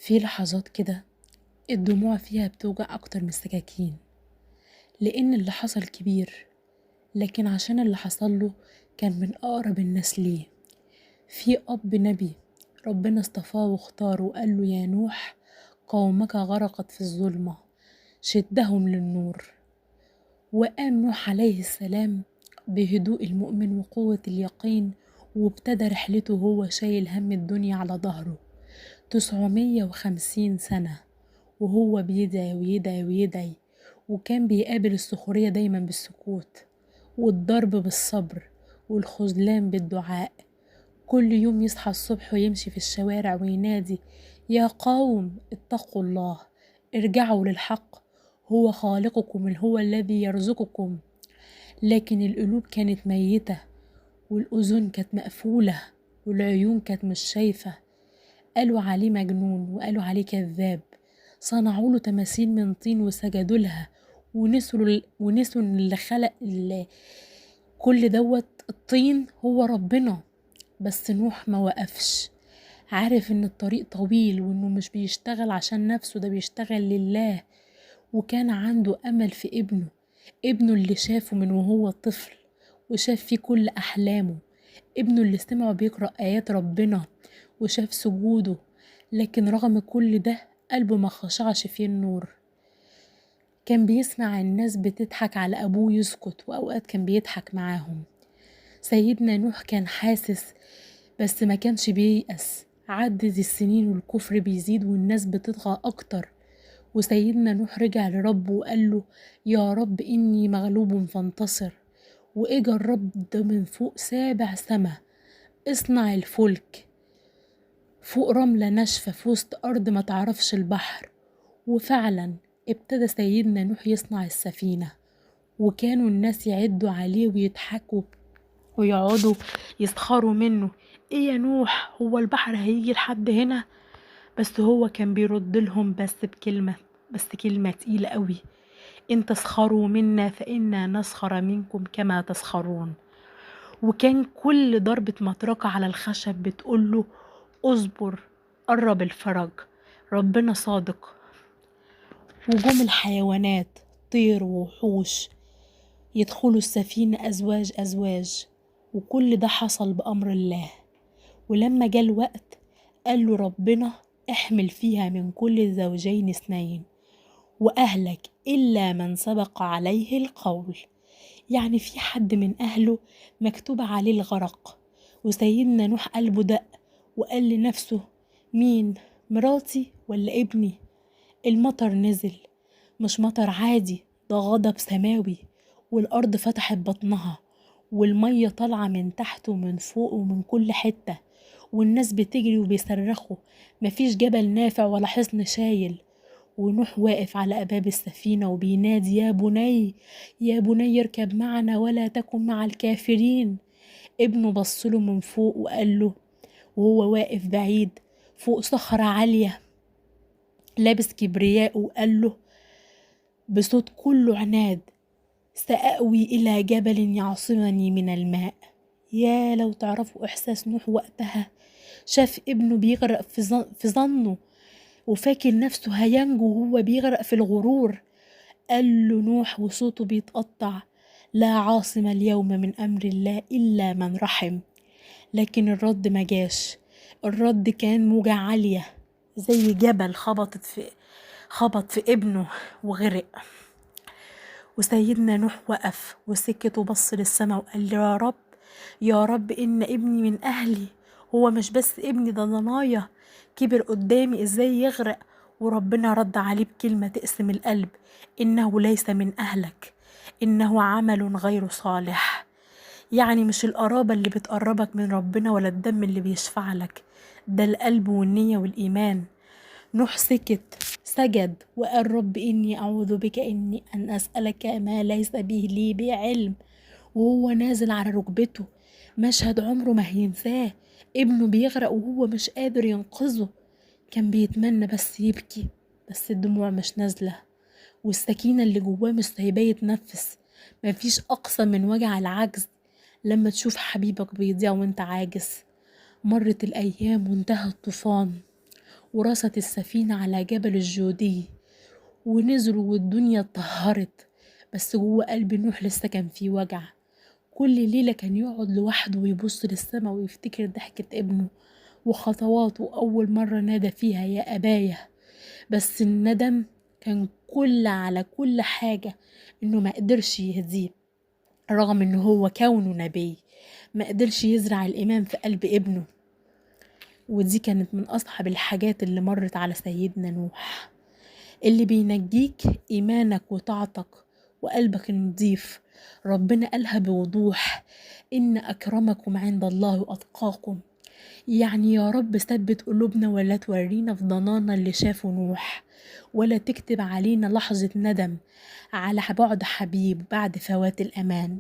في لحظات كده الدموع فيها بتوجع أكتر من السكاكين، لأن اللي حصل كبير، لكن عشان اللي حصله كان من أقرب الناس ليه. في أب نبي ربنا اصطفاه واختاره وقاله يا نوح قومك غرقت في الظلمة شدهم للنور. وقام نوح عليه السلام بهدوء المؤمن وقوة اليقين، وابتدى رحلته هو شايل هم الدنيا على ظهره 950 سنة، وهو بيدعي ويدعي ويدعي، وكان بيقابل السخرية دايما بالسكوت، والضرب بالصبر، والخذلان بالدعاء. كل يوم يصحى الصبح ويمشي في الشوارع وينادي يا قوم اتقوا الله، ارجعوا للحق، هو خالقكم هو الذي يرزقكم. لكن القلوب كانت ميتة، والأذن كانت مقفولة، والعيون كانت مش شايفة. قالوا عليه مجنون وقالوا عليه كذاب، صنعوا له تماثيل من طين وسجدوا لها، ونسوا إن اللي خلق كل دوت الطين هو ربنا. بس نوح ما وقفش، عارف ان الطريق طويل وانه مش بيشتغل عشان نفسه، ده بيشتغل لله. وكان عنده امل في ابنه اللي شافه من وهو طفل وشاف فيه كل احلامه، ابنه اللي سمعه بيقرأ ايات ربنا وشاف سجوده. لكن رغم كل ده قلبه ما خشعش فيه النور. كان بيسمع الناس بتضحك على ابوه يسكت، واوقات كان بيضحك معاهم. سيدنا نوح كان حاسس بس ما كانش بييأس. عدت السنين والكفر بيزيد والناس بتطغى أكتر، وسيدنا نوح رجع لربه وقال له يا رب إني مغلوب فانتصر. وإجا الرب ده من فوق 7 سما، اصنع الفلك فوق رملة ناشفة في وسط أرض ما تعرفش البحر. وفعلا ابتدى سيدنا نوح يصنع السفينة، وكانوا الناس يعدوا عليه ويضحكوا ويقعدوا يسخروا منه. ايه يا نوح، هو البحر هيجي لحد هنا؟ بس هو كان بيرد لهم بس كلمة تقيلة قوي، ان تسخروا منا فإنا نسخر منكم كما تسخرون. وكان كل ضربة مطرقة على الخشب بتقوله اصبر، قرب الفرج، ربنا صادق. وجم الحيوانات طير ووحوش يدخلوا السفينة أزواج أزواج، وكل ده حصل بأمر الله. ولما جه الوقت قال له ربنا احمل فيها من كل زوجين 2، وأهلك إلا من سبق عليه القول. يعني في حد من أهله مكتوب عليه الغرق. وسيدنا نوح قلبه دق وقال لنفسه مين، مراتي ولا ابني؟ المطر نزل، مش مطر عادي، ده غضب سماوي، والأرض فتحت بطنها، والمية طالعة من تحت ومن فوق ومن كل حتة، والناس بتجري وبيصرخوا، مفيش جبل نافع ولا حصن شايل. ونوح واقف على أباب السفينة وبينادي يا بني، يا بني اركب معنا ولا تكن مع الكافرين. ابنه بصله من فوق وقال له، وهو واقف بعيد فوق صخرة عالية لابس كبرياء، وقال له بصوت كله عناد سأأوي إلى جبل يعصمني من الماء. يا لو تعرفوا إحساس نوح وقتها، شاف ابنه بيغرق في ظنه، وفاكر نفسه هينجو وهو بيغرق في الغرور. قال له نوح وصوته بيتقطع لا عاصم اليوم من أمر الله إلا من رحم. لكن الرد ما جاش. الرد كان موجة عالية زي جبل خبط في ابنه وغرق. وسيدنا نوح وقف وسكت وبص للسما وقال يا رب، يا رب إن ابني من أهلي، هو مش بس ابني، ده ضنايا كبر قدامي ازاي يغرق. وربنا رد عليه بكلمة تقسم القلب، إنه ليس من أهلك، إنه عمل غير صالح. يعني مش القرابة اللي بتقربك من ربنا ولا الدم اللي بيشفع لك، ده القلب والنية والإيمان. نوح سكت سجد وقال رب إني أعوذ بك أن أسألك ما ليس به لي بعلم. وهو نازل على ركبته، مشهد عمره ما هينساه، ابنه بيغرق وهو مش قادر ينقذه. كان بيتمنى بس يبكي، بس الدموع مش نازلة، والسكينة اللي جواه مش سايباه يتنفس. مفيش أقصى من وجع العجز لما تشوف حبيبك بيضيع وانت عاجز. مرت الأيام وانتهى الطوفان، ورست السفينة على جبل الجودي، ونزلوا والدنيا اتطهرت. بس جوه قلب نوح لسه كان فيه وجع. كل ليلة كان يقعد لوحده ويبص للسما ويفتكر ضحكة ابنه وخطواته أول مرة نادى فيها يا أبايا. بس الندم كان على كل حاجة، إنه ما قدرش يهديه رغم إنه هو كونه نبي. ما قدرش يزرع الإيمان في قلب ابنه. ودي كانت من أصعب الحاجات اللي مرت على سيدنا نوح. اللي بينجيك إيمانك وطاعتك وقلبك النضيف. ربنا قالها بوضوح: إن أكرمكم عند الله وأتقاكم. يعني يا رب ثبت قلوبنا ولا تورينا في ضنانا اللي شافه نوح، ولا تكتب علينا لحظة ندم على بعد حبيب بعد فوات الأمان.